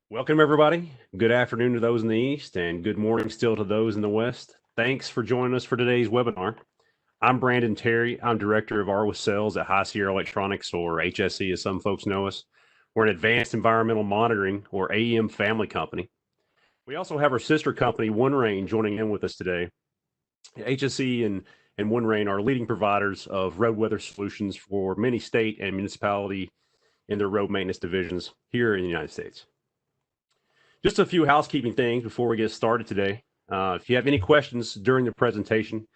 Welcome, everybody. Good afternoon to those in the East, and good morning still to those in the West. Thanks for joining us for today's webinar. I'm Brandon Terry. I'm Director of ARWIS Sales at High Sierra Electronics, or HSE as some folks know us. We're an advanced environmental monitoring, or AEM family company. We also have our sister company, OneRain, joining in with us today. HSE and OneRain are leading providers of road weather solutions for many state and municipality in their road maintenance divisions here in the United States. Just a few housekeeping things before we get started today. If you have any questions during the presentation,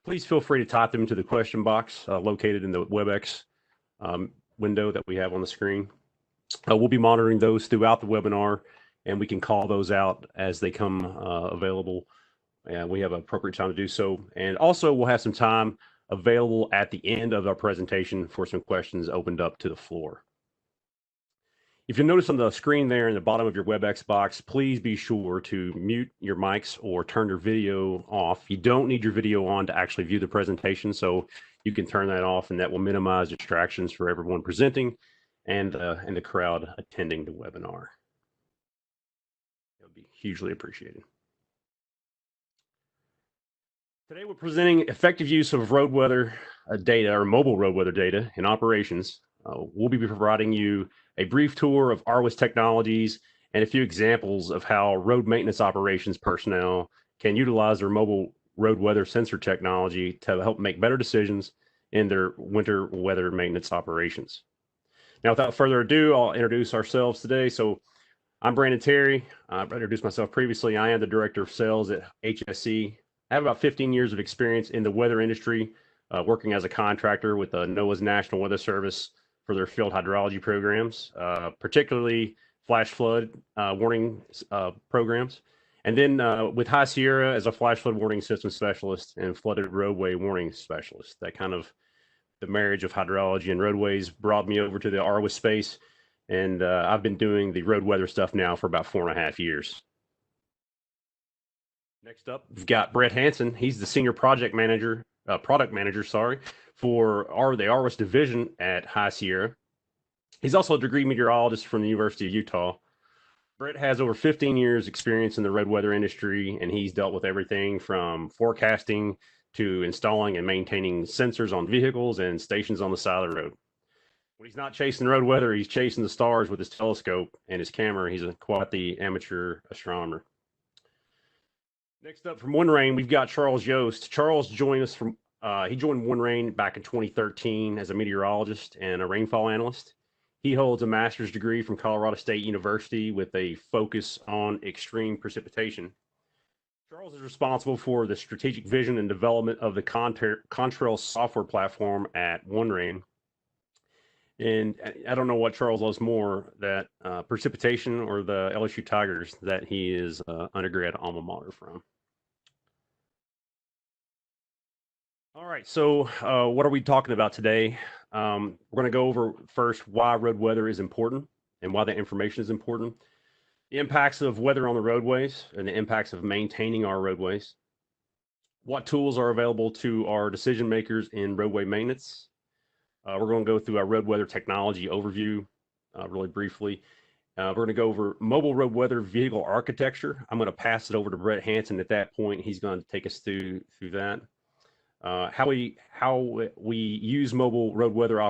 please feel free to type them into the question box located in the WebEx window that we have on the screen. We'll be monitoring those throughout the webinar, and we can call those out as they come available. And we have an appropriate time to do so. And also, we'll have some time available at the end of our presentation for some questions opened up to the floor. If you notice on the screen there in the bottom of your WebEx box, please be sure to mute your mics or turn your video off. You don't need your video on to actually view the presentation, so you can turn that off, and that will minimize distractions for everyone presenting and the crowd attending the webinar. It would be hugely appreciated. Today we're presenting effective use of road weather data, or mobile road weather data in operations. We'll be providing you a brief tour of ARWIS technologies and a few examples of how road maintenance operations personnel can utilize their mobile road weather sensor technology to help make better decisions in their winter weather maintenance operations. Now, without further ado, I'll introduce ourselves today. So I'm Brandon Terry. I've introduced myself previously. I am the Director of Sales at HSE. I have about 15 years of experience in the weather industry, working as a contractor with NOAA's National Weather Service for their field hydrology programs, particularly flash flood warning programs. And then with High Sierra as a flash flood warning system specialist and flooded roadway warning specialist. That kind of the marriage of hydrology and roadways brought me over to the ARWIS space. And I've been doing the road weather stuff now for about 4.5 years. Next up, we've got Brett Hansen. He's the senior product manager, for the ARWIS division at High Sierra. He's also a degree meteorologist from the University of Utah. Brett has over 15 years experience in the road weather industry, and he's dealt with everything from forecasting to installing and maintaining sensors on vehicles and stations on the side of the road. When he's not chasing road weather, he's chasing the stars with his telescope and his camera. He's quite the amateur astronomer. Next up from OneRain, we've got Charles Yost. Charles joined us from, he joined OneRain back in 2013 as a meteorologist and a rainfall analyst. He holds a master's degree from Colorado State University with a focus on extreme precipitation. Charles is responsible for the strategic vision and development of the Contrail software platform at OneRain. And I don't know what Charles loves more, that precipitation or the LSU Tigers that he is undergrad alma mater from. All right, so what are we talking about today? We're going to go over first why road weather is important and why that information is important, the impacts of weather on the roadways and the impacts of maintaining our roadways, what tools are available to our decision makers in roadway maintenance. We're going to go through our road weather technology overview really briefly. We're going to go over mobile road weather vehicle architecture. I'm going to pass it over to Brett Hansen at that point. He's going to take us through that. How we use mobile road weather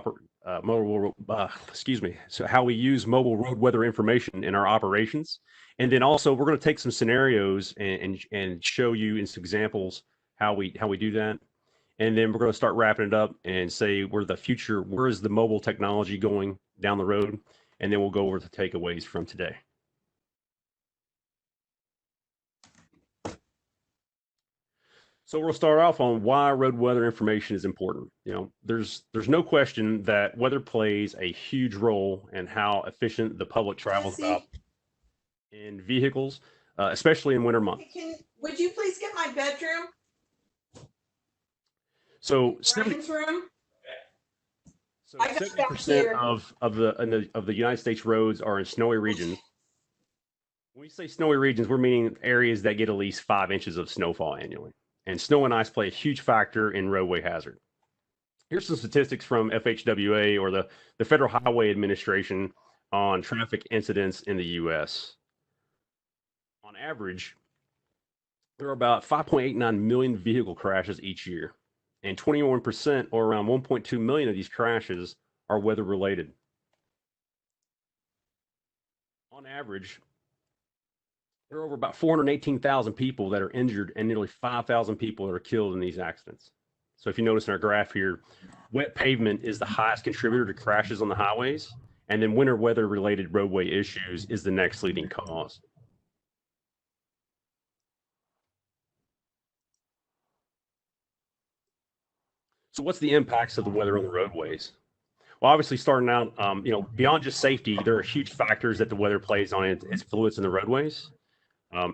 So how we use mobile road weather information in our operations, and then also we're going to take some scenarios and show you in some examples how we do that. And then we're going to start wrapping it up and say where is the mobile technology going down the road? And then we'll go over the takeaways from today. So we'll start off on why road weather information is important. You know, there's no question that weather plays a huge role in how efficient the public travels about in vehicles, especially in winter months. Would you please get my bedroom? So Ryan's room. So 70% of the United States roads are in snowy regions. When we say snowy regions, we're meaning areas that get at least 5 inches of snowfall annually. And snow and ice play a huge factor in roadway hazard. Here's some statistics from FHWA, or the Federal Highway Administration, on traffic incidents in the U.S. On average, there are about 5.89 million vehicle crashes each year, and 21%, or around 1.2 million of these crashes, are weather related. On average, there are over about 418,000 people that are injured and nearly 5,000 people that are killed in these accidents. So if you notice in our graph here, wet pavement is the highest contributor to crashes on the highways, and then winter weather related roadway issues is the next leading cause. So what's the impacts of the weather on the roadways? Well, obviously, starting out, beyond just safety, there are huge factors that the weather plays on its influence in the roadways.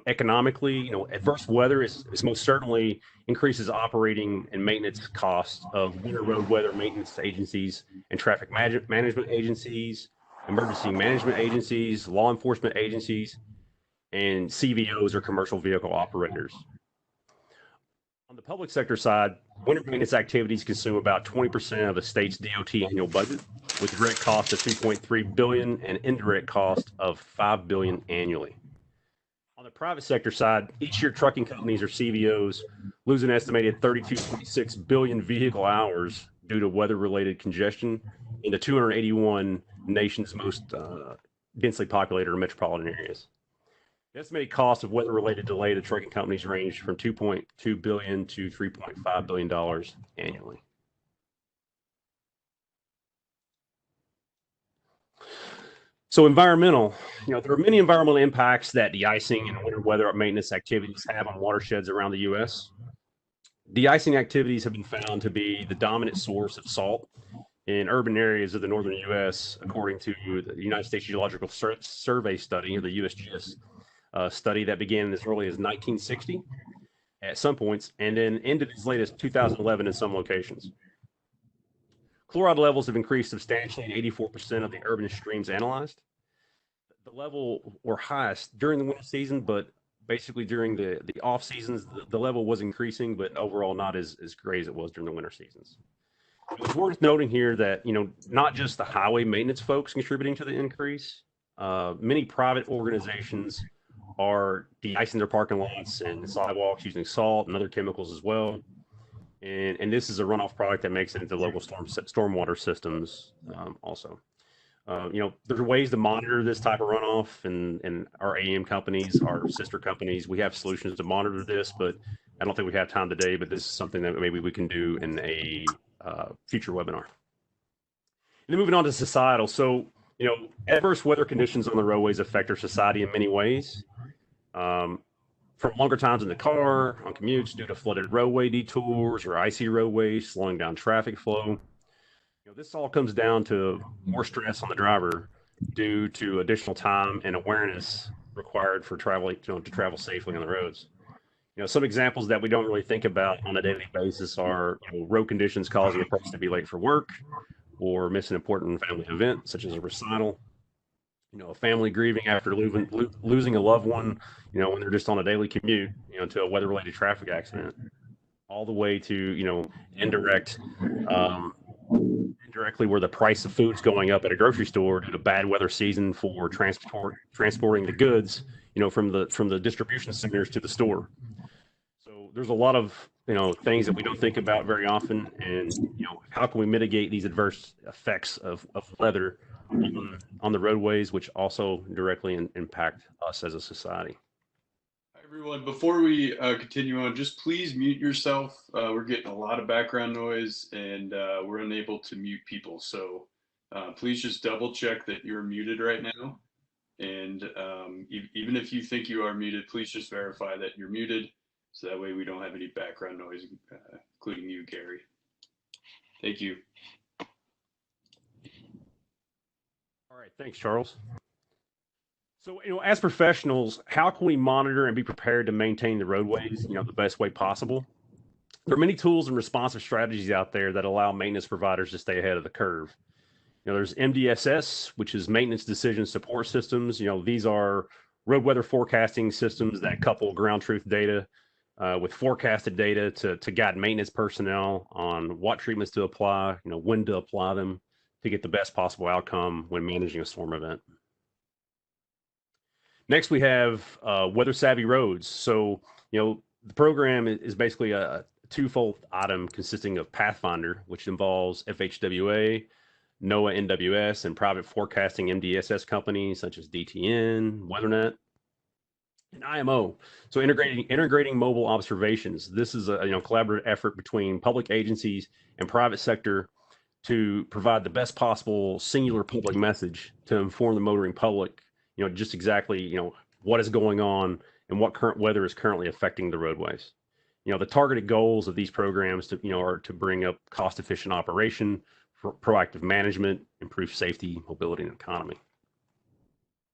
Economically, adverse weather is most certainly increases operating and maintenance costs of winter road weather maintenance agencies and traffic management agencies, emergency management agencies, law enforcement agencies, and CVOs or commercial vehicle operators. On the public sector side, winter maintenance activities consume about 20% of the state's DOT annual budget, with direct cost of $2.3 billion and indirect cost of $5 billion annually. On the private sector side, each year trucking companies or CVOs lose an estimated 32.6 billion vehicle hours due to weather-related congestion in the 281 nation's most densely populated or metropolitan areas. The estimated cost of weather-related delay to trucking companies range from $2.2 billion to $3.5 billion annually. So environmental, there are many environmental impacts that de-icing and winter weather maintenance activities have on watersheds around the U.S. De-icing activities have been found to be the dominant source of salt in urban areas of the northern U.S., according to the United States Geological Survey study, or the USGS study that began as early as 1960 at some points, and then ended as late as 2011 in some locations. Chloride levels have increased substantially in 84% of the urban streams analyzed. The level were highest during the winter season, but basically during the off seasons, the level was increasing, but overall not as great as it was during the winter seasons. It's worth noting here that, not just the highway maintenance folks contributing to the increase, many private organizations are de-icing their parking lots and sidewalks using salt and other chemicals as well. And this is a runoff product that makes it into local stormwater systems also. There's ways to monitor this type of runoff, and our AEM companies, our sister companies, we have solutions to monitor this, but I don't think we have time today, but this is something that maybe we can do in a future webinar. And then moving on to societal. So, adverse weather conditions on the roadways affect our society in many ways. From longer times in the car, on commutes due to flooded roadway detours or icy roadways, slowing down traffic flow. This all comes down to more stress on the driver due to additional time and awareness required for traveling, to travel safely on the roads. Some examples that we don't really think about on a daily basis are road conditions causing a person to be late for work or miss an important family event, such as a recital. A family grieving after losing a loved one, when they're just on a daily commute, to a weather-related traffic accident, all the way to, indirectly where the price of food's going up at a grocery store due to bad weather season for transporting the goods, from the distribution centers to the store. So there's a lot of, things that we don't think about very often, and, how can we mitigate these adverse effects of weather on the roadways, which also directly impact us as a society. Hi, everyone. Before we continue on, just please mute yourself. We're getting a lot of background noise, and we're unable to mute people. So please just double check that you're muted right now. And even if you think you are muted, please just verify that you're muted, so that way we don't have any background noise, including you, Gary. Thank you. All right, thanks, Charles. So, as professionals, how can we monitor and be prepared to maintain the roadways, the best way possible? There are many tools and responsive strategies out there that allow maintenance providers to stay ahead of the curve. There's MDSS, which is Maintenance Decision Support Systems. These are road weather forecasting systems that couple ground truth data with forecasted data to guide maintenance personnel on what treatments to apply, when to apply them, to get the best possible outcome when managing a storm event. Next, we have weather savvy roads. So, the program is basically a twofold item consisting of Pathfinder, which involves FHWA, NOAA NWS, and private forecasting MDSS companies such as DTN, WeatherNet, and IMO. So integrating mobile observations. This is a collaborative effort between public agencies and private sector to provide the best possible singular public message to inform the motoring public, just exactly, what is going on and what current weather is currently affecting the roadways. The targeted goals of these programs are to bring up cost efficient operation, for proactive management, improve safety, mobility, and economy.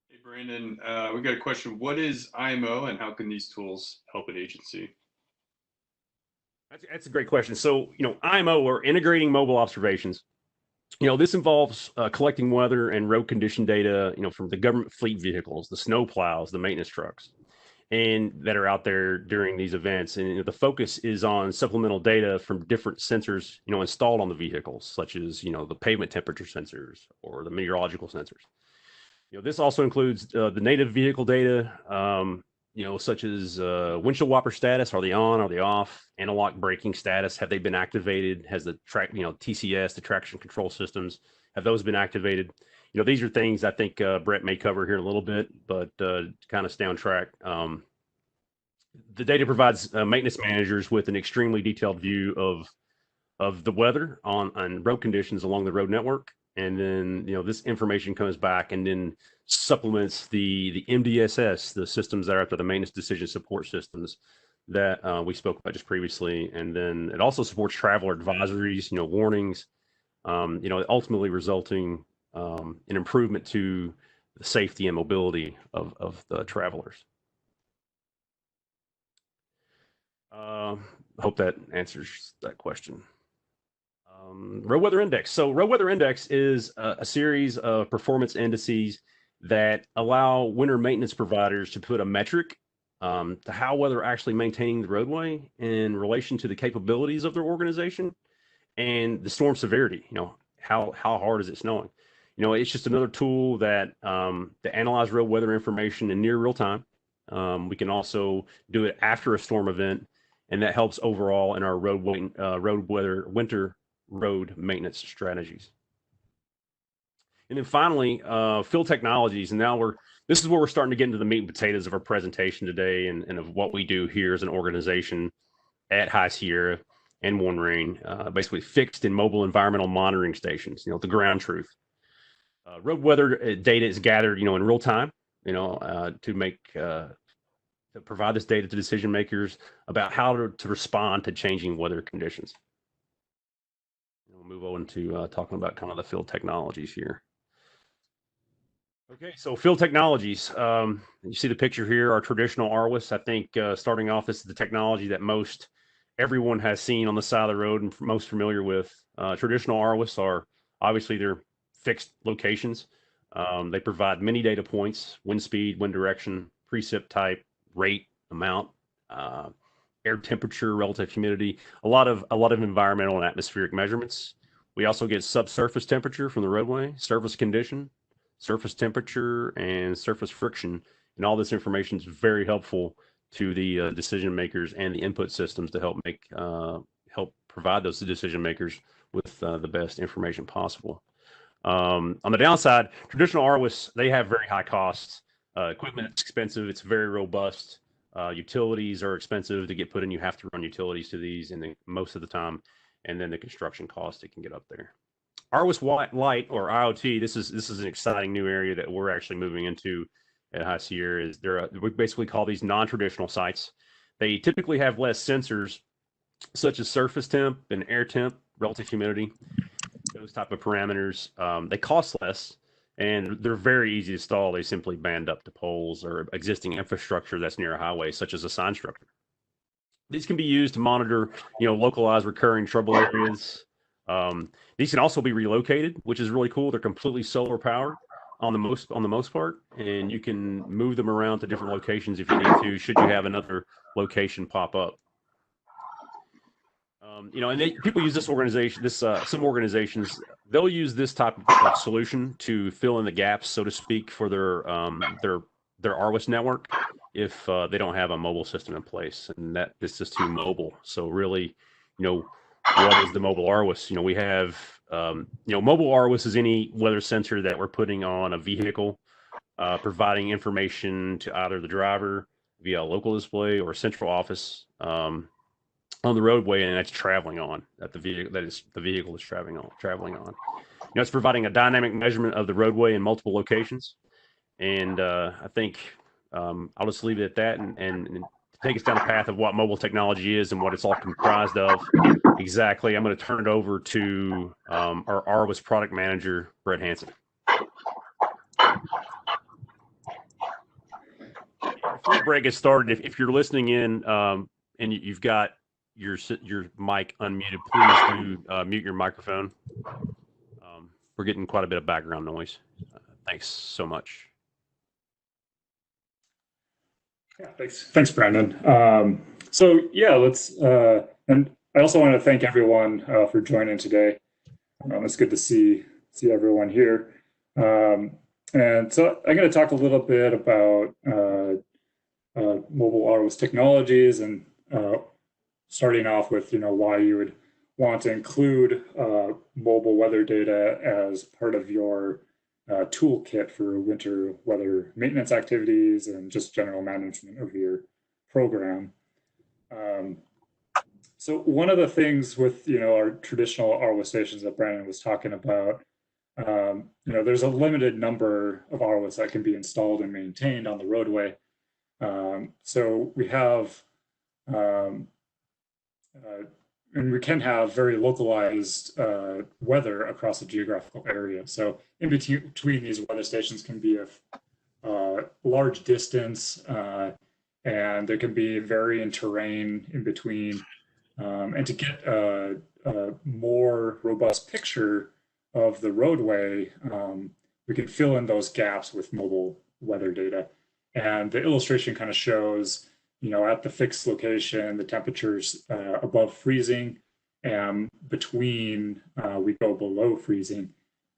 Hey, Brandon, we got a question. What is IMO and how can these tools help an agency? That's a great question. So, IMO, or integrating mobile observations, this involves collecting weather and road condition data, from the government fleet vehicles, the snow plows, the maintenance trucks, and that are out there during these events. And the focus is on supplemental data from different sensors, installed on the vehicles, such as, the pavement temperature sensors or the meteorological sensors. This also includes the native vehicle data, such as windshield wiper status. Are they on? Are they off? Anti-lock braking status. Have they been activated? Has the TCS, the traction control systems, have those been activated? These are things I think Brett may cover here in a little bit, but to kind of stay on track. The data provides maintenance managers with an extremely detailed view of the weather on road conditions along the road network. And then, this information comes back and then supplements the MDSS, the systems that are after the maintenance decision support systems that we spoke about just previously. And then it also supports traveler advisories, warnings, ultimately resulting in improvement to the safety and mobility of the travelers. Hope that answers that question. Road Weather Index. So Road Weather Index is a series of performance indices that allow winter maintenance providers to put a metric to how well they're actually maintaining the roadway in relation to the capabilities of their organization and the storm severity. How hard is it snowing? It's just another tool that to analyze road weather information in near real time. We can also do it after a storm event, and that helps overall in our winter road maintenance strategies. And then finally, field technologies. And now this is where we're starting to get into the meat and potatoes of our presentation today and of what we do here as an organization at High Sierra and One Rain, basically fixed and mobile environmental monitoring stations, the ground truth. Road weather data is gathered, in real time, to provide this data to decision makers about how to respond to changing weather conditions. We'll move on to talking about kind of the field technologies here. Okay, so field technologies. You see the picture here, our traditional ARWIS. I think starting off, this is the technology that everyone has seen on the side of the road and most familiar with. Traditional ARWIS are obviously they're fixed locations. They provide many data points: wind speed, wind direction, precip type, rate, amount, air temperature, relative humidity, a lot of environmental and atmospheric measurements. We also get subsurface temperature from the roadway, surface condition, surface temperature, and surface friction. And all this information is very helpful to the decision makers and the input systems to help provide those decision makers with the best information possible. On the downside, traditional ARWIS, they have very high costs. Equipment is expensive. It's very robust. Utilities are expensive to get put in. You have to run utilities to these, and then most of the time, and then the construction cost, it can get up there. ARWIS Lite, or IoT, this is an exciting new area that we're actually moving into at High Sierra. We basically call these non-traditional sites. They typically have less sensors, such as surface temp and air temp, relative humidity, those type of parameters. They cost less, and they're very easy to install. They simply band up to poles or existing infrastructure that's near a highway, such as a sign structure. These can be used to monitor, localized recurring trouble areas. These can also be relocated, which is really cool. They're completely solar powered on the most part, and you can move them around to different locations if you need to, should you have another location pop up. And people use this organization. Some organizations, they'll use this type of solution to fill in the gaps, so to speak, for their their ARWIS network if they don't have a mobile system in place, and that it's just too mobile. So really, what is the mobile ARWIS? We have mobile ARWIS is any weather sensor that we're putting on a vehicle, providing information to either the driver via a local display or a central office on the roadway, and that's traveling on that the vehicle is traveling on. It's providing a dynamic measurement of the roadway in multiple locations, and I think I'll just leave it at that and take us down the path of what mobile technology is and what it's all comprised of. Exactly, I'm going to turn it over to our ARWIS product manager, Brett Hansen. Before the break gets started, if you're listening in and you've got your mic unmuted, please do mute your microphone. We're getting quite a bit of background noise. Thanks so much. Yeah, thanks, Brandon. So yeah, let's and I also want to thank everyone for joining today. It's good to see everyone here. And so I'm going to talk a little bit about mobile ARWIS technologies, and starting off with why you would want to include mobile weather data as part of your toolkit for winter weather maintenance activities and just general management of your program. So one of the things with our traditional ARWIS stations that Brandon was talking about, there's a limited number of ARWIS that can be installed and maintained on the roadway. So we have and we can have very localized weather across a geographical area. So in between these weather stations can be a large distance, and there can be varying terrain in between. And to get a more robust picture of the roadway, we can fill in those gaps with mobile weather data. And the illustration kind of shows at the fixed location, the temperature's above freezing, and between we go below freezing.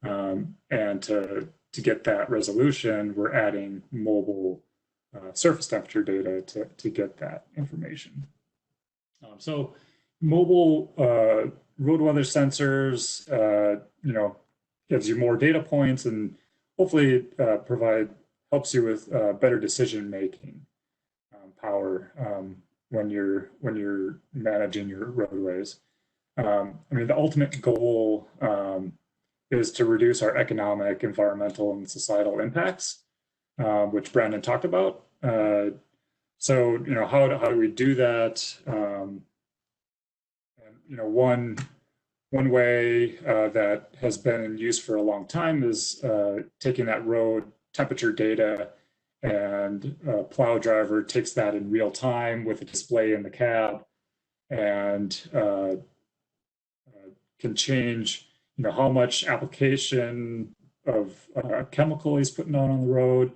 And to get that resolution, we're adding mobile surface temperature data to get that information. So mobile road weather sensors, gives you more data points and hopefully helps you with better decision making power when you're managing your roadways. The ultimate goal is to reduce our economic, environmental, and societal impacts, which Brandon talked about. So how do we do that? One way that has been in use for a long time is taking that road temperature data, and a plow driver takes that in real time with a display in the cab, and can change how much application of chemical he's putting on the road,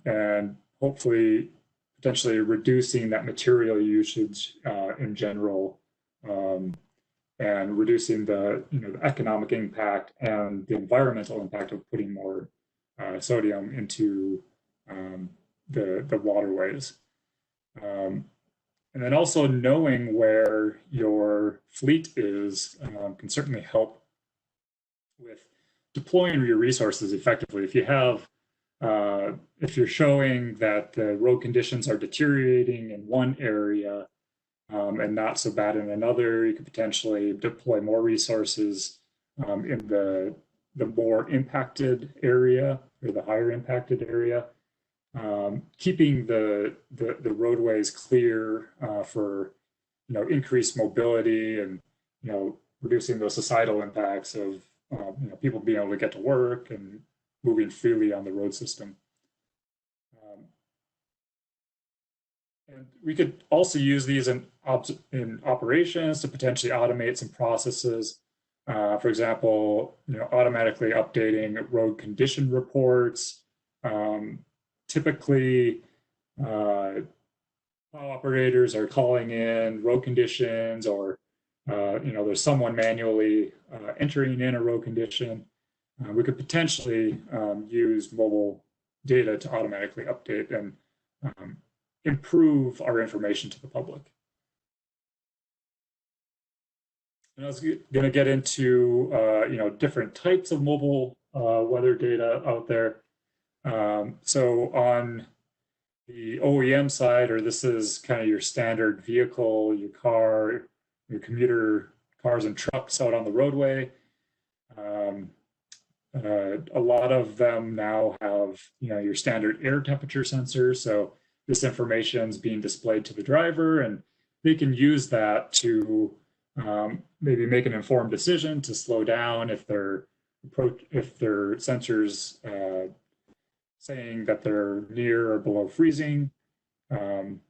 and hopefully potentially reducing that material usage in general, and reducing the the economic impact and the environmental impact of putting more sodium into the waterways. And then also knowing where your fleet is can certainly help with deploying your resources effectively. If you have, if you're showing that the road conditions are deteriorating in one area and not so bad in another, you could potentially deploy more resources in the more impacted area or the higher impacted area. Keeping the roadways clear for increased mobility and reducing those societal impacts of people being able to get to work and moving freely on the road system. And we could also use these in operations to potentially automate some processes. For example, automatically updating road condition reports. Typically, plow operators are calling in road conditions, or there's someone manually entering in a road condition. We could potentially use mobile data to automatically update and improve our information to the public. And I was going to get into different types of mobile weather data out there. So on the OEM side, or this is kind of your standard vehicle, your car, your commuter cars and trucks out on the roadway. A lot of them now have your standard air temperature sensor. So this information is being displayed to the driver, and they can use that to maybe make an informed decision to slow down if their sensors saying that they're near or below freezing, and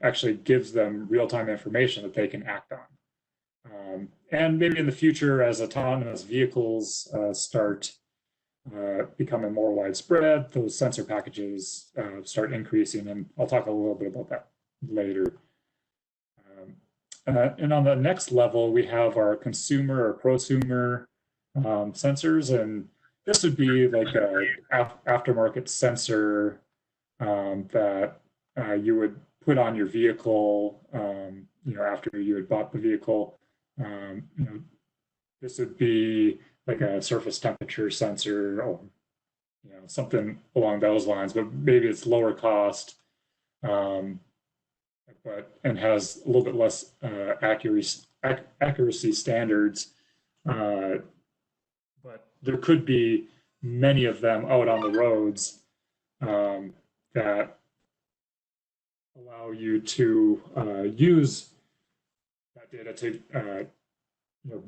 actually gives them real-time information that they can act on. And maybe in the future, as autonomous vehicles start becoming more widespread, those sensor packages start increasing, and I'll talk a little bit about that later. And on the next level, we have our consumer or prosumer sensors, and this would be like a aftermarket sensor that you would put on your vehicle, after you had bought the vehicle. This would be like a surface temperature sensor, or something along those lines, but maybe it's lower cost, and has a little bit less accuracy standards. But there could be many of them out on the roads that allow you to use that data to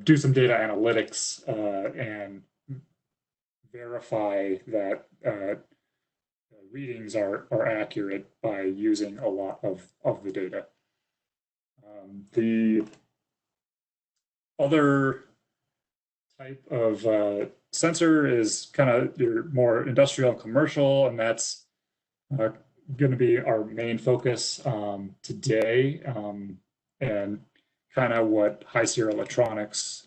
do some data analytics and verify that readings are accurate by using a lot of the data. The other type of sensor is kind of your more industrial and commercial, and that's going to be our main focus today, and kind of what High Sierra Electronics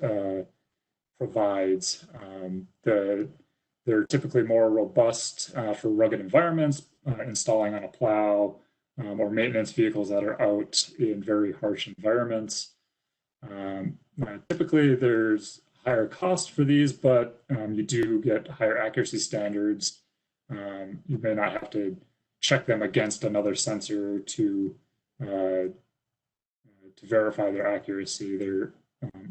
provides. They're typically more robust for rugged environments, installing on a plow, or maintenance vehicles that are out in very harsh environments. Typically, there's higher cost for these, but you do get higher accuracy standards. You may not have to check them against another sensor to verify their accuracy. They're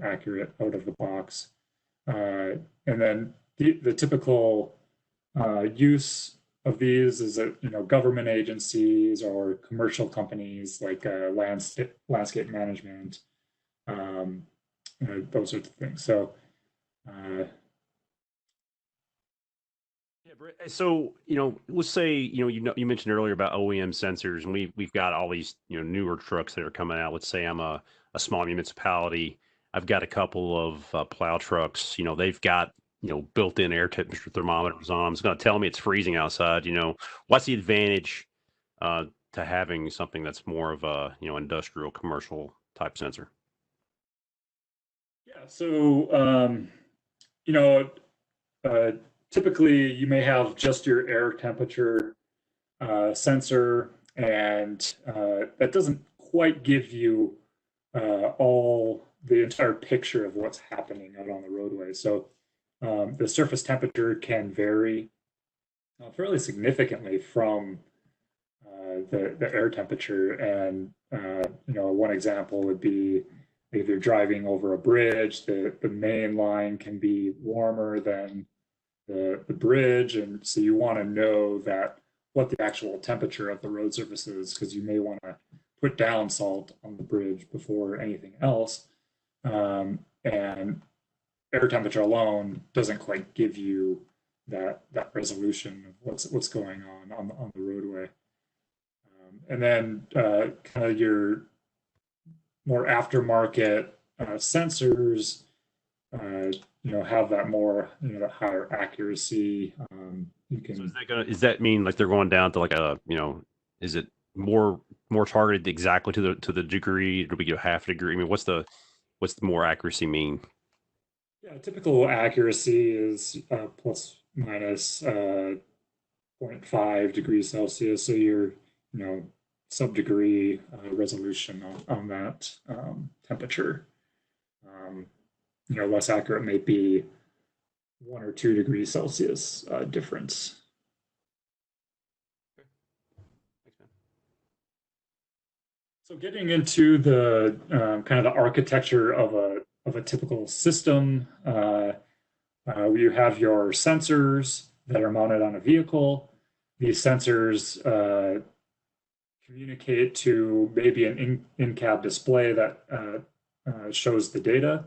accurate out of the box. And then the typical use of these is that government agencies or commercial companies like landscape management, those sorts of things. So so let's say you mentioned earlier about OEM sensors, and we've got all these newer trucks that are coming out. Let's say I'm a small municipality. I've got a couple of plow trucks. They've got built-in air temperature thermometers on them. It's going to tell me it's freezing outside. What's the advantage to having something that's more of a industrial commercial type sensor? Yeah, so typically you may have just your air temperature sensor, and that doesn't quite give you the entire picture of what's happening out on the roadway. So the surface temperature can vary fairly significantly from the air temperature. And one example would be if you're driving over a bridge, the main line can be warmer than the bridge, and so you want to know that what the actual temperature of the road surface is, because you may want to put down salt on the bridge before anything else. And air temperature alone doesn't quite give you that resolution of what's going on the roadway. And then kind of your more aftermarket sensors have that more that higher accuracy. You can. So is that mean like they're going down to like a is it more targeted exactly to the degree? Do we get half a degree? I mean, what's the more accuracy mean? Yeah, typical accuracy is plus minus 0.5 degrees Celsius. So you're, sub-degree resolution on that temperature. Less accurate may be 1 or 2 degrees Celsius difference. Thanks, man. So getting into the kind of the architecture of a typical system, you have your sensors that are mounted on a vehicle. These sensors communicate to maybe an in-cab display that shows the data.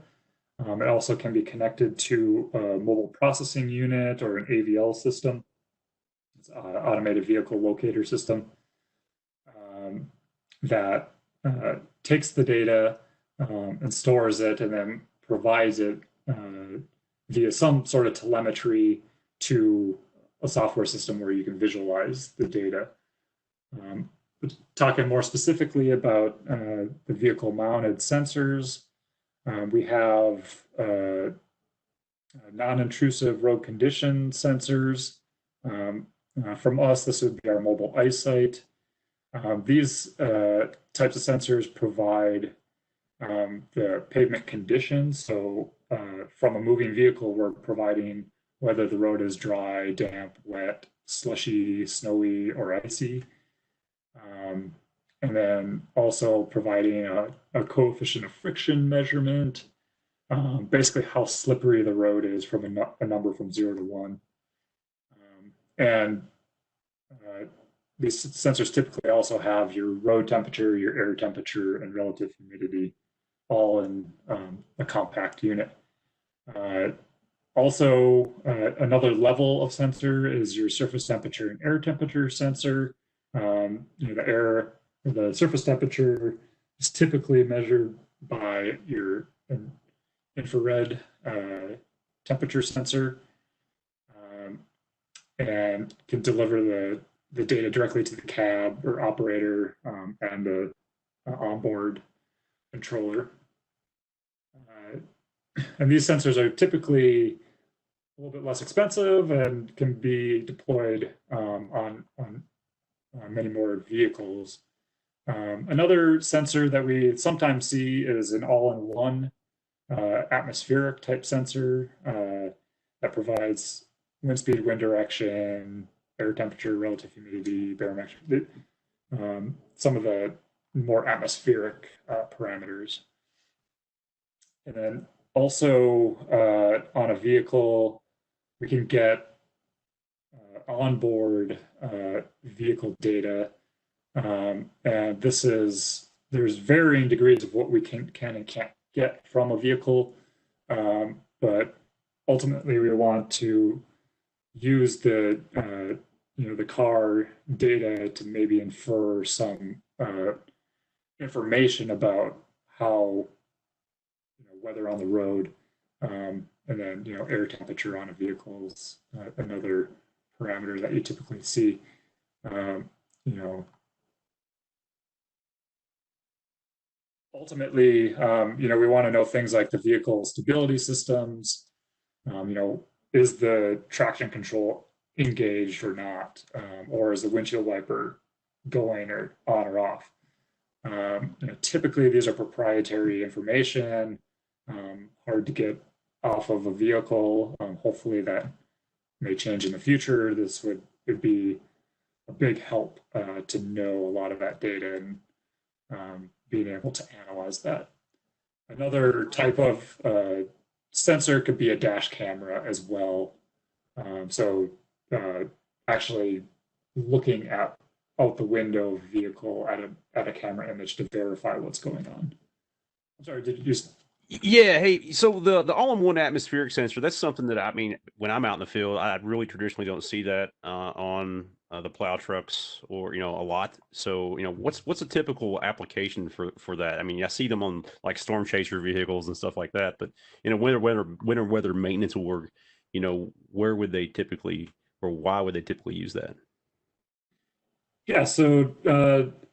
It also can be connected to a mobile processing unit or an AVL system. It's an automated vehicle locator system that takes the data and stores it and then provides it via some sort of telemetry to a software system where you can visualize the data. Talking more specifically about the vehicle mounted sensors, we have non-intrusive road condition sensors. From us, this would be our mobile eyesight. These types of sensors provide the pavement conditions. So from a moving vehicle, we're providing whether the road is dry, damp, wet, slushy, snowy, or icy. And then also providing a coefficient of friction measurement, basically how slippery the road is from a number from 0 to 1. And these sensors typically also have your road temperature, your air temperature, and relative humidity all in a compact unit. Also, another level of sensor is your surface temperature and air temperature sensor. The surface temperature is typically measured by your infrared temperature sensor and can deliver the data directly to the cab or operator and the onboard controller. And these sensors are typically a little bit less expensive and can be deployed on many more vehicles. Another sensor that we sometimes see is an all-in-one atmospheric type sensor that provides wind speed, wind direction, air temperature, relative humidity, barometric, some of the more atmospheric parameters. And then also on a vehicle, we can get onboard vehicle data. And there's varying degrees of what we can and can't get from a vehicle. But ultimately we want to use the car data to maybe infer some information about how weather on the road, and then air temperature on a vehicle is another parameter that you typically see. Ultimately, we want to know things like the vehicle stability systems. Is the traction control engaged or not, or is the windshield wiper going or on or off? Typically, these are proprietary information, hard to get off of a vehicle. Hopefully, that may change in the future. This would be a big help to know a lot of that data and being able to analyze that. Another type of sensor could be a dash camera as well. So actually looking out the window of a vehicle at a camera image to verify what's going on. I'm sorry, did you just... Yeah, hey, so the all-in-one atmospheric sensor, that's something that, when I'm out in the field, I really traditionally don't see that on the plow trucks or, a lot. So, what's a typical application for that? I see them on like storm chaser vehicles and stuff like that, but winter weather maintenance work, where would they typically, or why would they typically use that? Yeah, so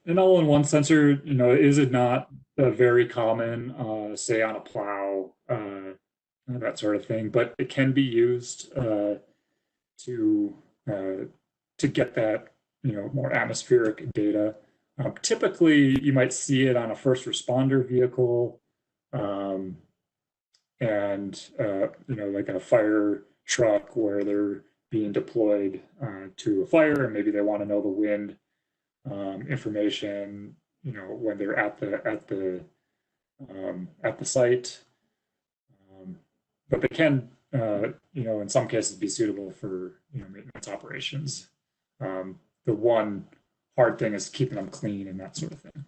an all-in-one sensor, is it not very common, say on a plow, that sort of thing, but it can be used to to get that, more atmospheric data. Typically, you might see it on a first responder vehicle, and like a fire truck where they're being deployed to a fire, and maybe they want to know the wind information, when they're at the site. But they can, in some cases, be suitable for maintenance operations. The one hard thing is keeping them clean and that sort of thing.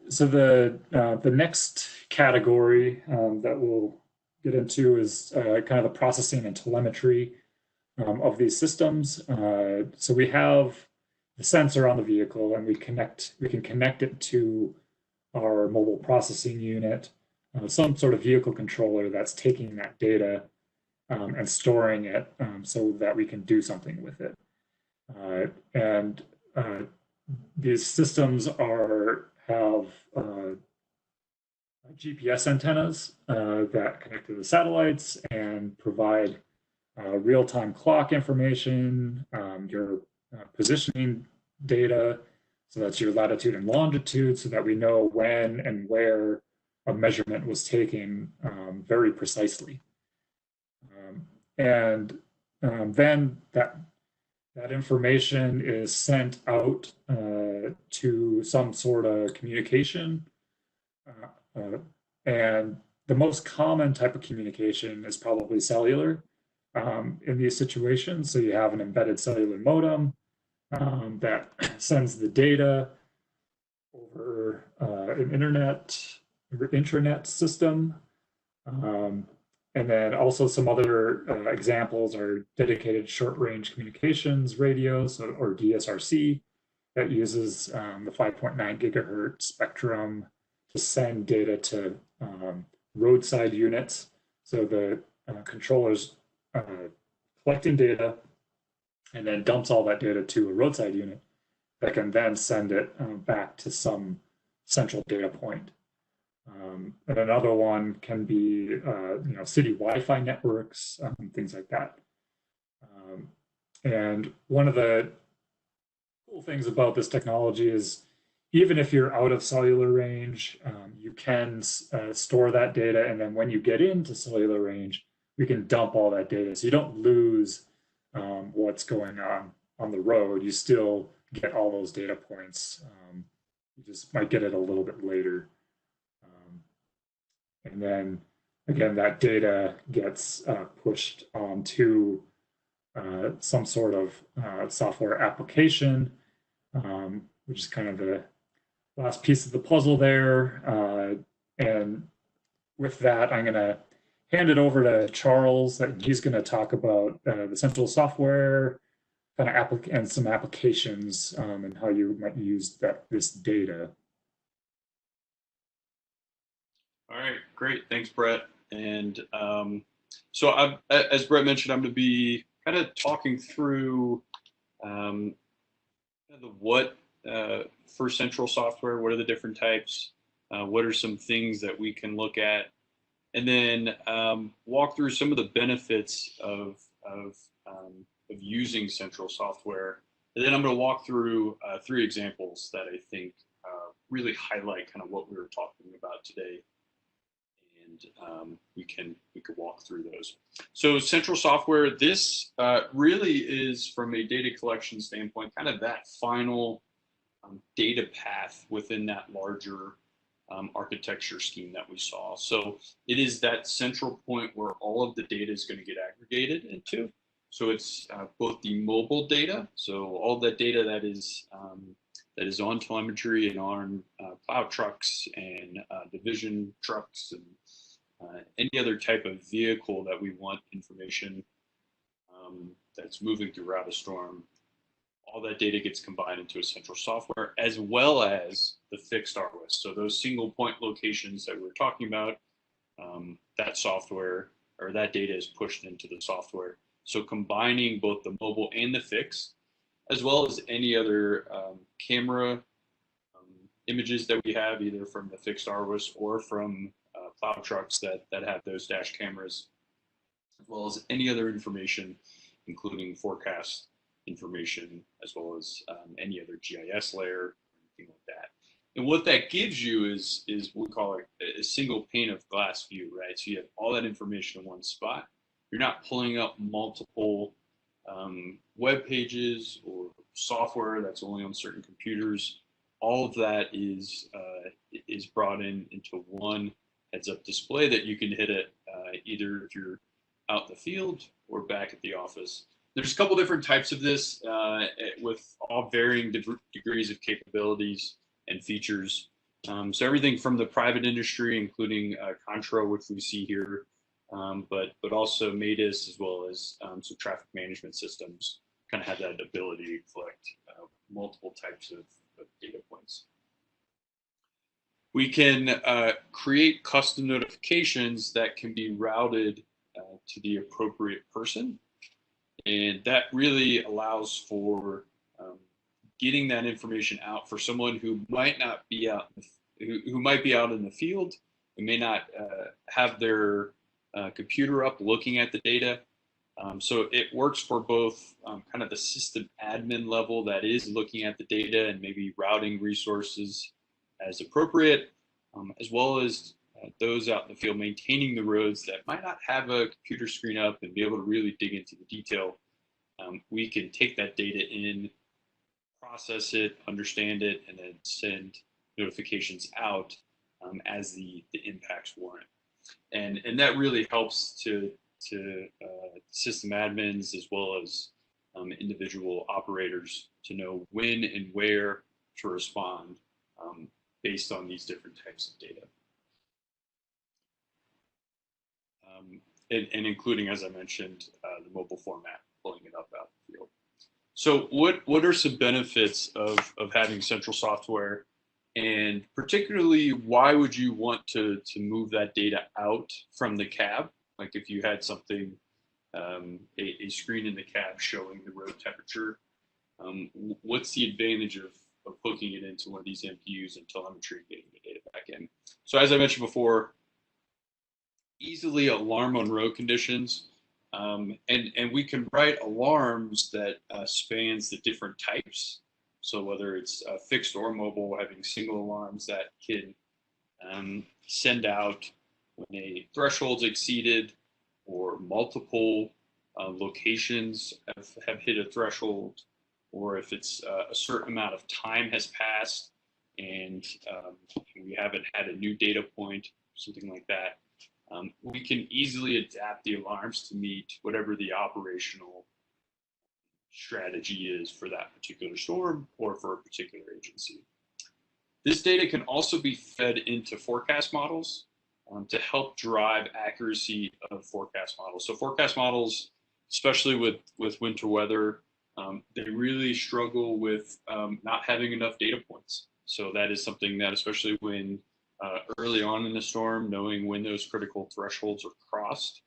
So the next category that we'll get into is kind of the processing and telemetry of these systems. So we have the sensor on the vehicle, and we can connect it to our mobile processing unit, some sort of vehicle controller that's taking that data and storing it so that we can do something with it. And these systems have GPS antennas that connect to the satellites and provide real-time clock information, your positioning data, so that's your latitude and longitude, so that we know when and where a measurement was taken very precisely. And then that information is sent out to some sort of communication. And the most common type of communication is probably cellular in these situations. So you have an embedded cellular modem that sends the data over an intranet system. And then also some other examples are dedicated short-range communications radios, or DSRC, that uses the 5.9 gigahertz spectrum to send data to roadside units. So the controller's collecting data and then dumps all that data to a roadside unit that can then send it back to some central data point. And another one can be, city Wi-Fi networks, things like that. And one of the cool things about this technology is, even if you're out of cellular range, you can store that data, and then when you get into cellular range, we can dump all that data. So you don't lose what's going on the road. You still get all those data points. You just might get it a little bit later. And then again, that data gets pushed onto some sort of software application, which is kind of the last piece of the puzzle there. And with that, I'm going to hand it over to Charles. He's going to talk about the central software kind of and some applications and how you might use this data. All right, great. Thanks, Brett. And so as Brett mentioned, I'm going to be kind of talking through what for central software, what are the different types, what are some things that we can look at, and then walk through some of the benefits of using central software. And then I'm going to walk through 3 examples that I think really highlight kind of what we were talking about today. And we can walk through those. So central software, this really is, from a data collection standpoint, kind of that final data path within that larger architecture scheme that we saw. So it is that central point where all of the data is going to get aggregated into. So it's both the mobile data, so all that data that is on telemetry and on plow trucks and division trucks and any other type of vehicle that we want information that's moving throughout a storm. All that data gets combined into a central software, as well as the fixed RWIS. So those single point locations that we were talking about, that software or that data is pushed into the software. So combining both the mobile and the fixed, as well as any other camera images that we have, either from the fixed RWIS or from plow trucks that have those dash cameras. as well as any other information, including forecast information, as well as any other GIS layer, or anything like that. And what that gives you is what we call a single pane of glass view, right? So you have all that information in one spot. You're not pulling up multiple web pages or software that's only on certain computers. All of that is brought into one heads-up display that you can hit it either if you're out in the field or back at the office. There's a couple different types of this with all varying degrees of capabilities and features. So everything from the private industry, including Contro, which we see here, but also MADIS, as well as some traffic management systems, kind of have that ability to collect multiple types of data points. We can create custom notifications that can be routed to the appropriate person. And that really allows for getting that information out for someone who might not be out, who might be out in the field, who may not have their computer up looking at the data. So it works for both kind of the system admin level that is looking at the data and maybe routing resources as appropriate, as well as those out in the field maintaining the roads that might not have a computer screen up and be able to really dig into the detail. We can take that data in, process it, understand it, and then send notifications out as the impacts warrant. And that really helps to system admins as well as individual operators to know when and where to respond based on these different types of data. And including, as I mentioned, the mobile format, pulling it up out in the field. So what are some benefits of having central software? And particularly, why would you want to move that data out from the cab? Like if you had something, a screen in the cab showing the road temperature, what's the advantage of hooking it into one of these MPUs and telemetry and getting the data back in? So as I mentioned before, easily alarm on road conditions. And we can write alarms that spans the different types. So whether it's fixed or mobile, having single alarms that can send out when a threshold's exceeded or multiple locations have hit a threshold, or if it's a certain amount of time has passed and we haven't had a new data point, something like that. We can easily adapt the alarms to meet whatever the operational strategy is for that particular storm or for a particular agency. This data can also be fed into forecast models to help drive accuracy of forecast models. So forecast models, especially with winter weather, they really struggle with not having enough data points. So that is something that, especially when early on in the storm, knowing when those critical thresholds are crossed,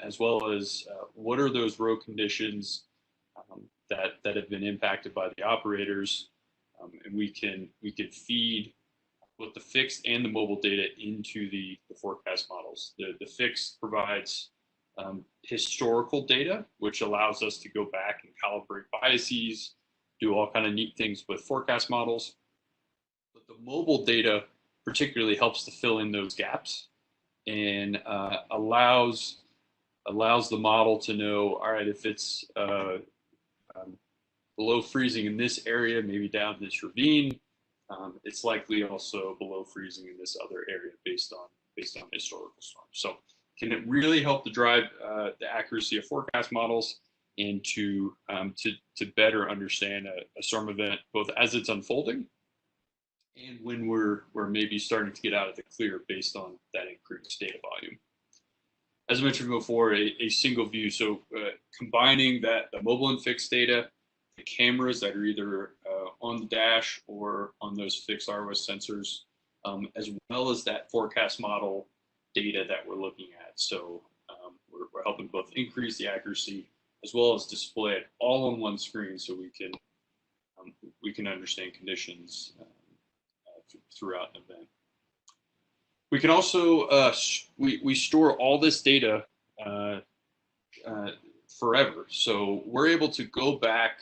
as well as what are those road conditions that have been impacted by the operators, and we can feed both the fixed and the mobile data into the forecast models. The fixed provides historical data, which allows us to go back and calibrate biases, do all kind of neat things with forecast models. But the mobile data particularly helps to fill in those gaps and allows the model to know, all right, if it's below freezing in this area, maybe down this ravine, it's likely also below freezing in this other area based on historical storms. So can it really help to drive the accuracy of forecast models and to better understand a storm event, both as it's unfolding and when we're maybe starting to get out of the clear based on that increased data volume. As I mentioned before, a single view. So combining the mobile and fixed data, the cameras that are either on the dash or on those fixed ROS sensors, as well as that forecast model data that we're looking at. So we're helping both increase the accuracy as well as display it all on one screen, so we can understand conditions throughout an event. We can also we store all this data forever. So we're able to go back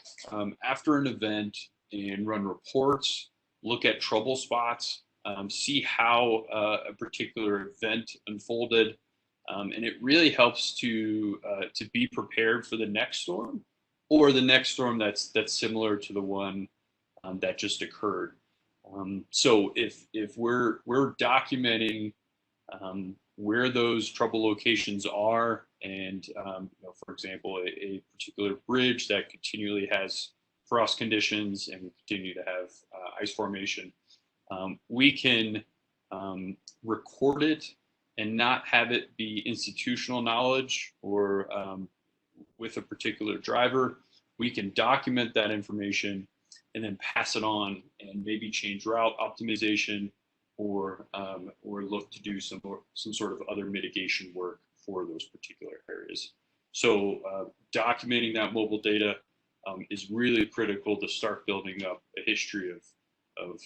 after an event and run reports, look at trouble spots, see how a particular event unfolded, and it really helps to be prepared for the next storm, or the next storm that's similar to the one that just occurred. So if we're documenting where those trouble locations are, and for example, a particular bridge that continually has frost conditions and continue to have ice formation, we can record it and not have it be institutional knowledge or with a particular driver. We can document that information and then pass it on and maybe change route optimization or look to do some sort of other mitigation work for those particular areas. So documenting that mobile data is really critical to start building up a history of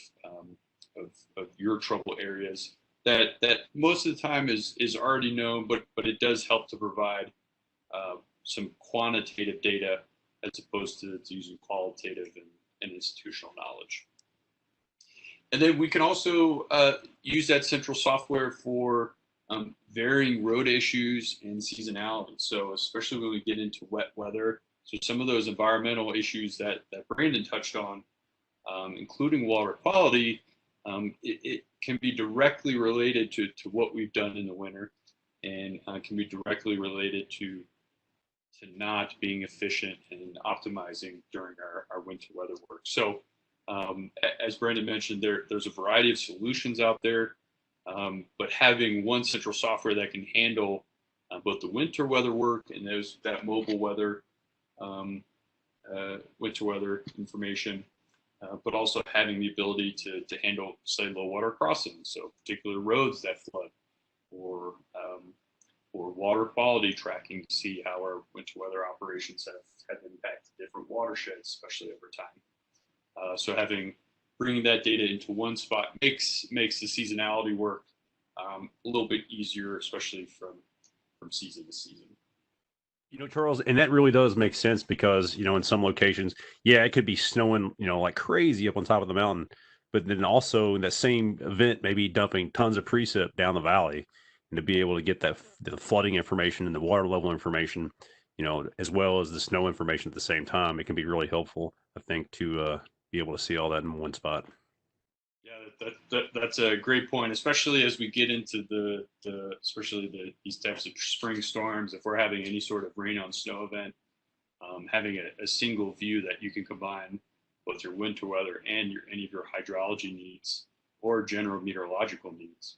your trouble areas that most of the time is already known, but it does help to provide some quantitative data as opposed to using qualitative and institutional knowledge. And then we can also use that central software for varying road issues and seasonality. So especially when we get into wet weather, so some of those environmental issues that Brandon touched on, including water quality, it can be directly related to what we've done in the winter, and can be directly related to not being efficient and optimizing during our winter weather work. So as Brandon mentioned, there's a variety of solutions out there, but having one central software that can handle both the winter weather work and that mobile weather, winter weather information, but also having the ability to handle, say, low water crossings, so particular roads that flood, or water quality tracking to see how our winter weather operations have impacted different watersheds, especially over time. So bringing that data into one spot makes the seasonality work a little bit easier, especially from season to season. Charles, and that really does make sense because, in some locations, yeah, it could be snowing, like crazy up on top of the mountain, but then also in that same event, maybe dumping tons of precip down the valley, and to be able to get the flooding information and the water level information, as well as the snow information at the same time, it can be really helpful, I think, to be able to see all that in one spot. Yeah, that's a great point, especially as we get into these types of spring storms. If we're having any sort of rain on snow event, having a single view that you can combine both your winter weather and any of your hydrology needs or general meteorological needs,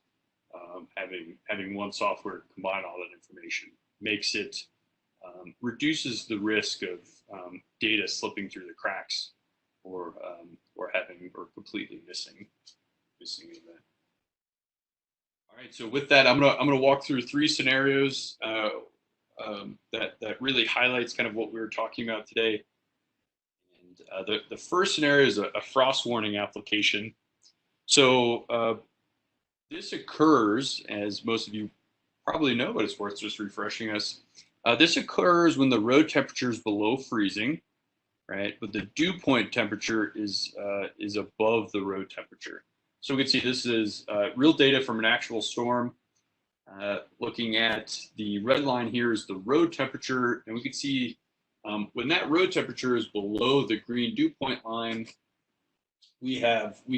having one software combine all that information makes it reduces the risk of data slipping through the cracks or completely missing an event. All right, so with that, I'm gonna walk through 3 scenarios that really highlights kind of what we were talking about today. And the first scenario is a frost warning application. So this occurs, as most of you probably know, but it's worth just refreshing us. This occurs when the road temperature is below freezing, right? But the dew point temperature is above the road temperature. So we can see this is real data from an actual storm. Looking at the red line here is the road temperature, and we can see when that road temperature is below the green dew point line, we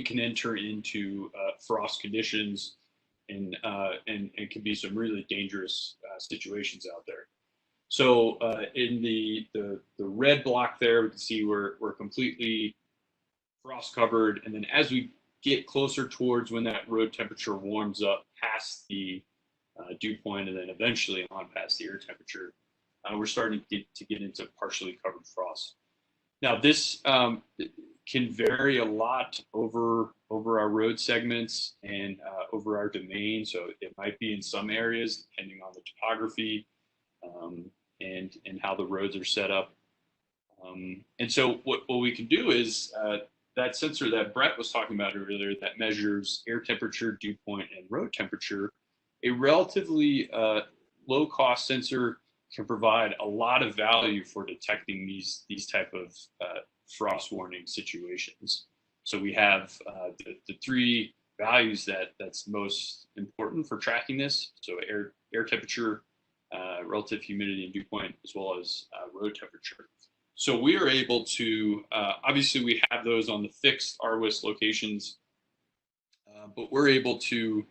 can enter into frost conditions, and it can be some really dangerous situations out there. So in the red block there, we can see we're completely frost covered, and then as we get closer towards when that road temperature warms up past the dew point, and then eventually on past the air temperature, we're starting to get into partially covered frost. Now this can vary a lot over our road segments and over our domain. So it might be in some areas depending on the topography and how the roads are set up. And so what we can do is that sensor that Brett was talking about earlier that measures air temperature, dew point, and road temperature, a relatively low cost sensor can provide a lot of value for detecting these type of frost warning situations. So we have the three values that's most important for tracking this. So air temperature, relative humidity and dew point, as well as road temperature. So we are able to, obviously we have those on the fixed RWIS locations, but we're able to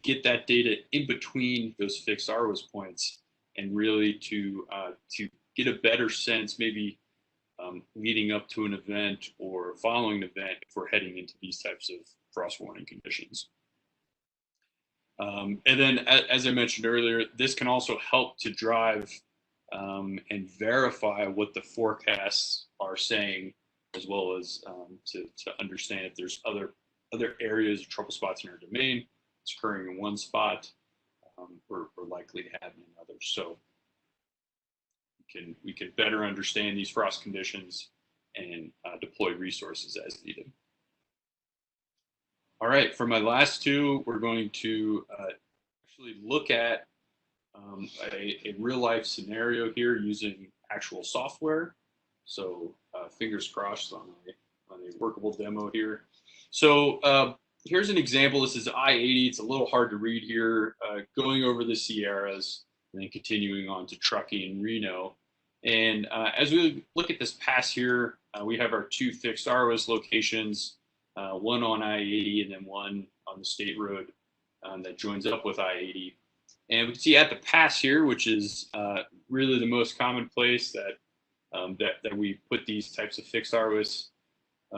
get that data in between those fixed RWIS points and really to get a better sense, maybe leading up to an event or following an event if we're heading into these types of frost warning conditions. And then, as I mentioned earlier, this can also help to drive and verify what the forecasts are saying, as well as to understand if there's other areas of trouble spots in our domain. It's occurring in one spot, we're likely to have in others. So we can better understand these frost conditions and deploy resources as needed. All right, for my last two, we're going to actually look at a real life scenario here using actual software. So fingers crossed on a workable demo here. So here's an example. This is I-80. It's a little hard to read here, going over the Sierras and then continuing on to Truckee and Reno. And as we look at this pass here, we have our two fixed ROS locations, one on I-80 and then one on the state road that joins up with I-80. And we can see at the pass here, which is really the most common place that we put these types of fixed ROS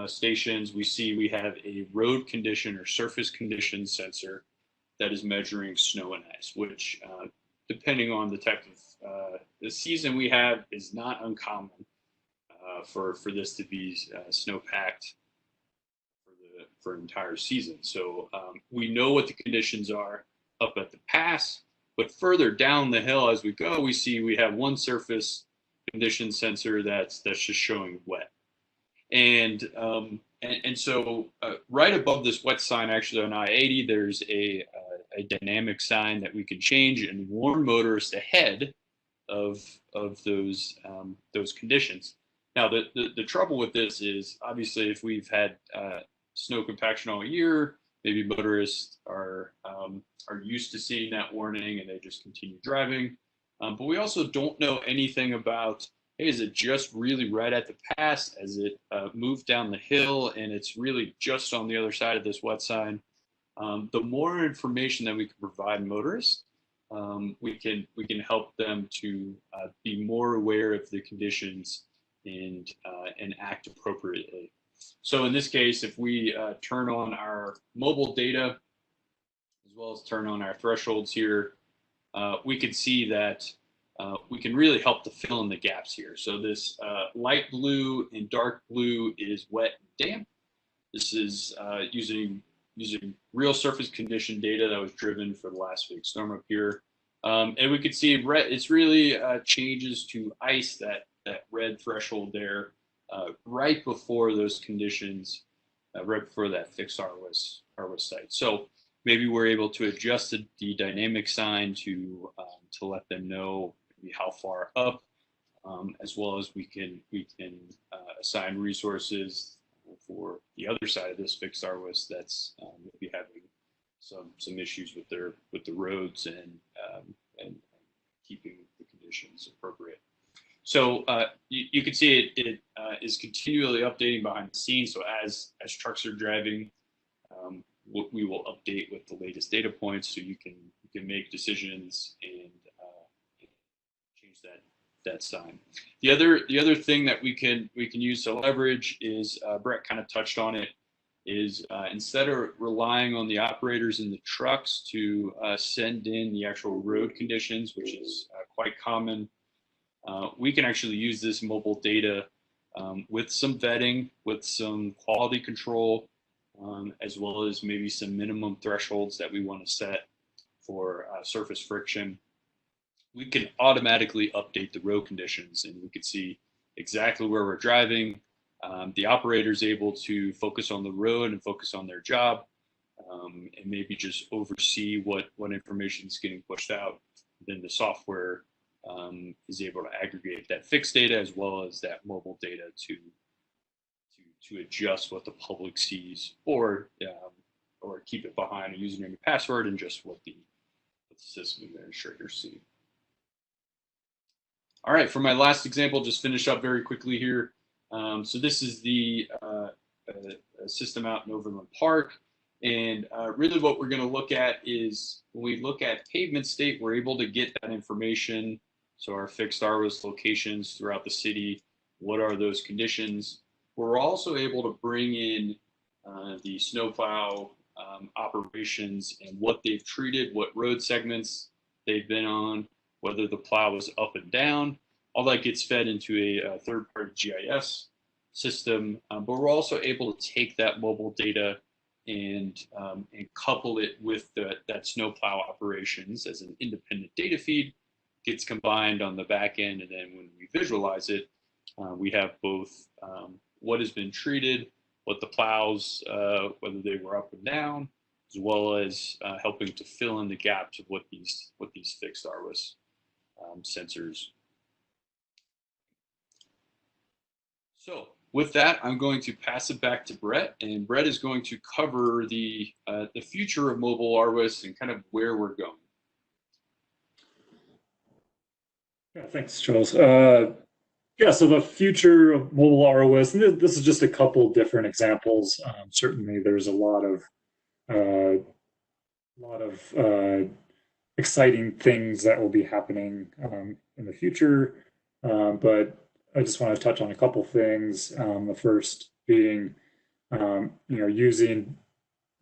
stations. We see we have a road condition or surface condition sensor that is measuring snow and ice, which depending on the type of the season we have is not uncommon for this to be snow-packed for an entire season. So we know what the conditions are up at the pass, but further down the hill as we go, we see we have one surface condition sensor that's just showing wet. And so right above this wet sign, actually on I-80, there's a dynamic sign that we can change and warn motorists ahead of those conditions. Now, the trouble with this is obviously if we've had snow compaction all year, maybe motorists are used to seeing that warning and they just continue driving. But we also don't know anything about, hey, is it just really right at the pass as it moved down the hill and it's really just on the other side of this wet sign? The more information that we can provide motorists, we can help them to be more aware of the conditions and act appropriately. So in this case, if we turn on our mobile data, as well as turn on our thresholds here, we can see that we can really help to fill in the gaps here. So this light blue and dark blue is wet and damp. This is using real surface condition data that was driven for the last big storm up here. And we could see it's really changes to ice, that red threshold there, right before those conditions, right before that fixed ROS site. So maybe we're able to adjust the dynamic sign to let them know maybe how far up, as well as we can assign resources for the other side of this fixed ROS that's maybe having some issues with the roads and keeping the conditions appropriate. So you can see it is continually updating behind the scenes. So as trucks are driving, we will update with the latest data points, so you can make decisions and change that sign. The other thing that we can use to leverage is Brett kind of touched on it, is instead of relying on the operators in the trucks to send in the actual road conditions, which is quite common, we can actually use this mobile data with some vetting, with some quality control, as well as maybe some minimum thresholds that we want to set for surface friction. We can automatically update the road conditions, and we can see exactly where we're driving. The operator is able to focus on the road and focus on their job, and maybe just oversee what information is getting pushed out. then the software is able to aggregate that fixed data as well as that mobile data to adjust what the public sees, or keep it behind a username and password and just what the system administrators see. All right, for my last example, just finish up very quickly here. So this is the system out in Overland Park. And really what we're going to look at is when we look at pavement state, we're able to get that information. So our fixed ROS locations throughout the city, what are those conditions? We're also able to bring in the snowplow operations and what they've treated, what road segments they've been on, whether the plow is up and down. All that gets fed into a third-party GIS system, but we're also able to take that mobile data and couple it with that snowplow operations as an independent data feed, gets combined on the back end, and then when we visualize it, we have both what has been treated, what the plows, whether they were up and down, as well as helping to fill in the gaps of what these fixed ROS sensors. So with that, I'm going to pass it back to Brett, and Brett is going to cover the future of mobile ROS and kind of where we're going. Yeah, thanks, Charles. Yeah, so the future of mobile ROS, and this is just a couple different examples. Certainly, there's a lot of exciting things that will be happening in the future, but I just want to touch on a couple things. The first being, using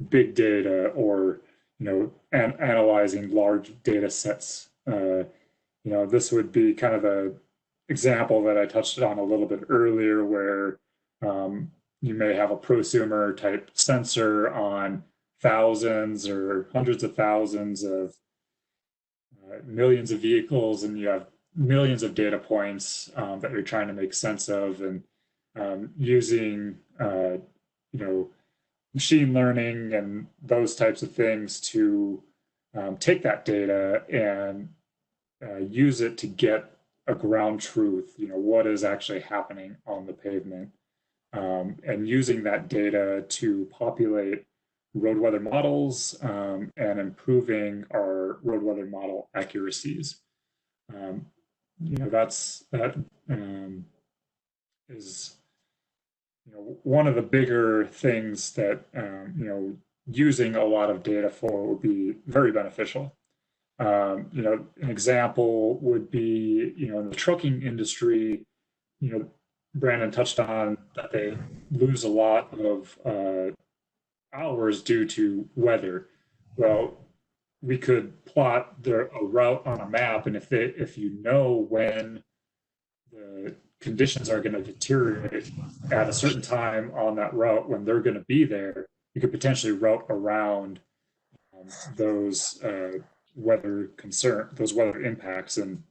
big data or analyzing large data sets. This would be kind of a example that I touched on a little bit earlier, where you may have a prosumer type sensor on thousands or hundreds of thousands of millions of vehicles, and you have millions of data points that you're trying to make sense of, and using machine learning and those types of things to take that data and use it to get a ground truth, what is actually happening on the pavement, and using that data to populate road weather models and improving our road weather model accuracies. That is one of the bigger things that using a lot of data for would be very beneficial. An example would be in the trucking industry. Brandon touched on that they lose a lot of hours due to weather. Well, we could plot a route on a map, and if you know when the conditions are going to deteriorate at a certain time on that route, when they're going to be there, you could potentially route around those weather impacts, and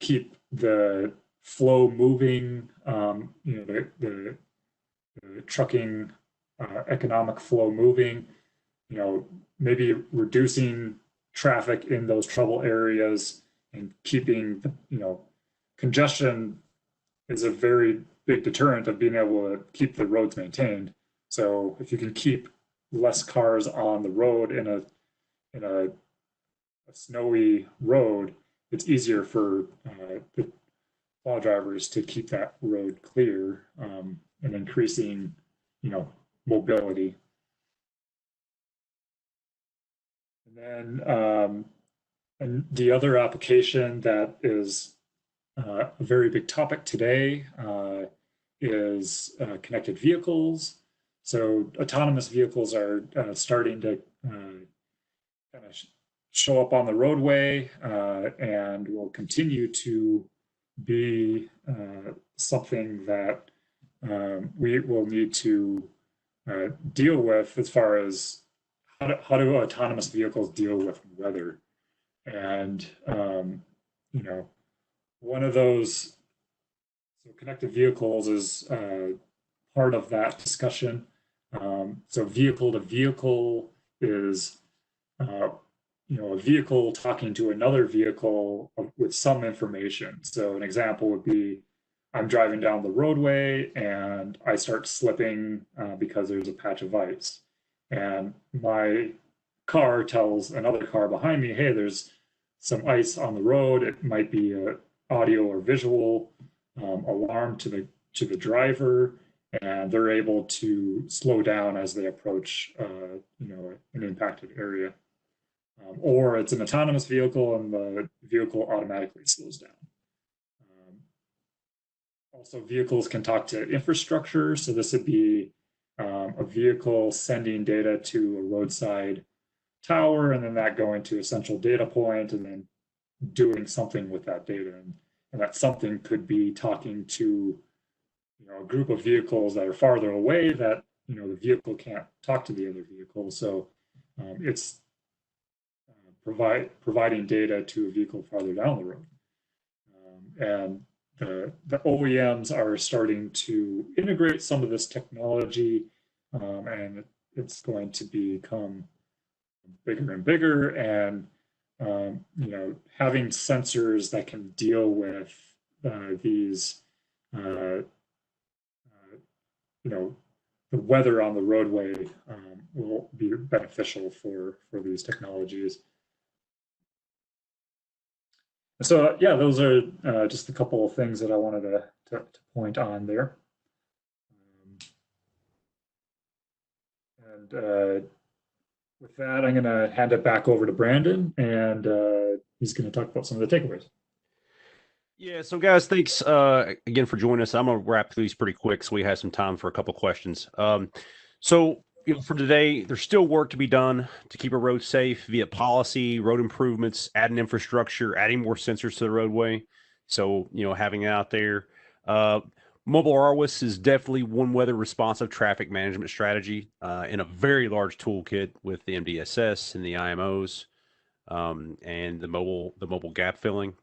keep the flow moving, the trucking economic flow moving, maybe reducing traffic in those trouble areas and keeping, congestion is a very big deterrent of being able to keep the roads maintained. So if you can keep less cars on the road in a snowy road, it's easier for the plow drivers to keep that road clear, and increasing, mobility. And then and the other application that is a very big topic today is connected vehicles. So autonomous vehicles are starting to kind of show up on the roadway, and will continue to be something that we will need to deal with, as far as how do autonomous vehicles deal with weather. And one of those, so connected vehicles is part of that discussion. So vehicle to vehicle is a vehicle talking to another vehicle with some information. So an example would be, I'm driving down the roadway and I start slipping because there's a patch of ice. And my car tells another car behind me, hey, there's some ice on the road. It might be a audio or visual alarm to the driver, and they're able to slow down as they approach an impacted area. Or it's an autonomous vehicle and the vehicle automatically slows down. Also, vehicles can talk to infrastructure. So this would be a vehicle sending data to a roadside tower, and then that going to a central data point, and then doing something with that data. And that something could be talking to a group of vehicles that are farther away that the vehicle can't talk to the other vehicle. So it's providing data to a vehicle farther down the road. And the OEMs are starting to integrate some of this technology, and it's going to become bigger and bigger. And having sensors that can deal with these, the weather on the roadway will be beneficial for these technologies. So yeah, those are just a couple of things that I wanted to point on there. And with that, I'm going to hand it back over to Brandon, and he's going to talk about some of the takeaways. Yeah, so guys, thanks again for joining us. I'm going to wrap these pretty quick so we have some time for a couple questions. So for today, there's still work to be done to keep our roads safe via policy, road improvements, adding infrastructure, adding more sensors to the roadway. So, having it out there. Mobile RWIS is definitely one weather responsive traffic management strategy in a very large toolkit with the MDSS and the IMOs and the mobile gap filling.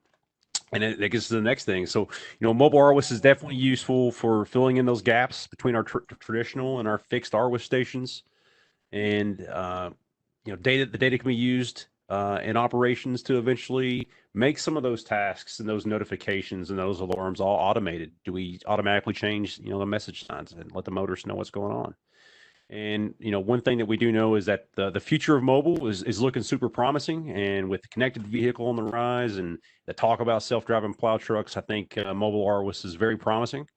And it gets to the next thing. So, mobile RWIS is definitely useful for filling in those gaps between our traditional and our fixed RWIS stations. And, the data can be used in operations to eventually make some of those tasks and those notifications and those alarms all automated. Do we automatically change, the message signs and let the motorists know what's going on? And, one thing that we do know is that the future of mobile is looking super promising. And with the connected vehicle on the rise and the talk about self-driving plow trucks, I think mobile RWIS is very promising,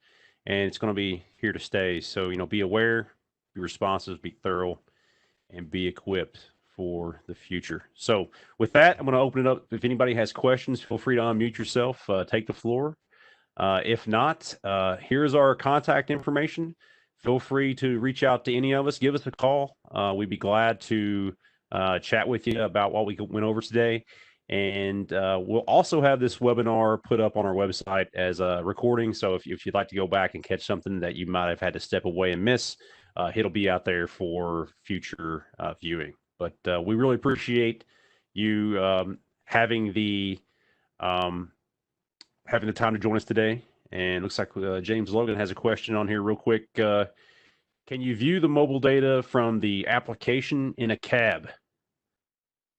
and it's going to be here to stay. So, be aware, be responsive, be thorough, and be equipped for the future. So with that, I'm going to open it up. If anybody has questions, feel free to unmute yourself, take the floor. If not, here's our contact information. Feel free to reach out to any of us. Give us a call. We'd be glad to chat with you about what we went over today. And we'll also have this webinar put up on our website as a recording. So if you'd like to go back and catch something that you might have had to step away and miss, it'll be out there for future viewing. But we really appreciate you having the time to join us today. And looks like James Logan has a question on here real quick. Can you view the mobile data from the application in a cab?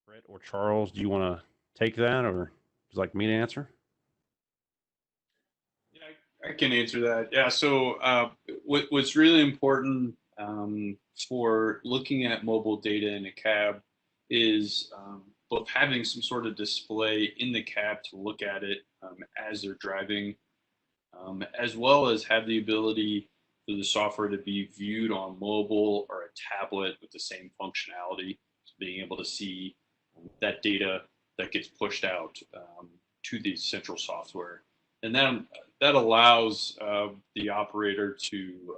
Brett or Charles, do you want to take that, or would you like me to answer? Yeah, I can answer that. Yeah, so what's really important for looking at mobile data in a cab is both having some sort of display in the cab to look at it as they're driving, as well as have the ability for the software to be viewed on mobile or a tablet with the same functionality, so being able to see that data that gets pushed out to the central software. And then that allows the operator to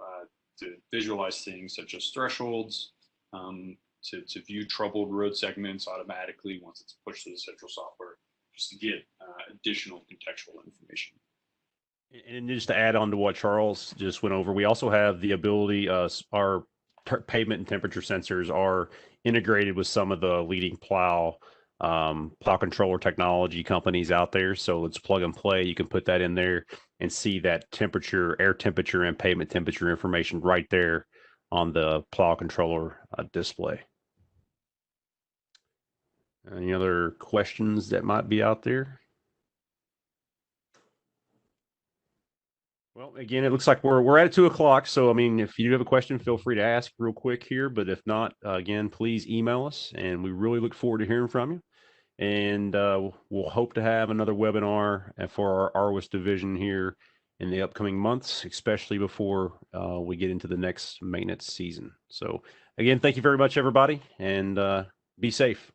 visualize things such as thresholds, to view troubled road segments automatically once it's pushed to the central software, just to get additional contextual information. And just to add on to what Charles just went over, we also have the ability, our pavement and temperature sensors are integrated with some of the leading plow controller technology companies out there. So it's plug and play. You can put that in there and see that temperature, air temperature, and pavement temperature information right there on the plow controller display. Any other questions that might be out there? Well, again, it looks like we're at 2 o'clock. So, I mean, if you do have a question, feel free to ask real quick here. But if not, again, please email us, and we really look forward to hearing from you. And we'll hope to have another webinar for our ARWIS division here in the upcoming months, especially before we get into the next maintenance season. So, again, thank you very much, everybody, and be safe.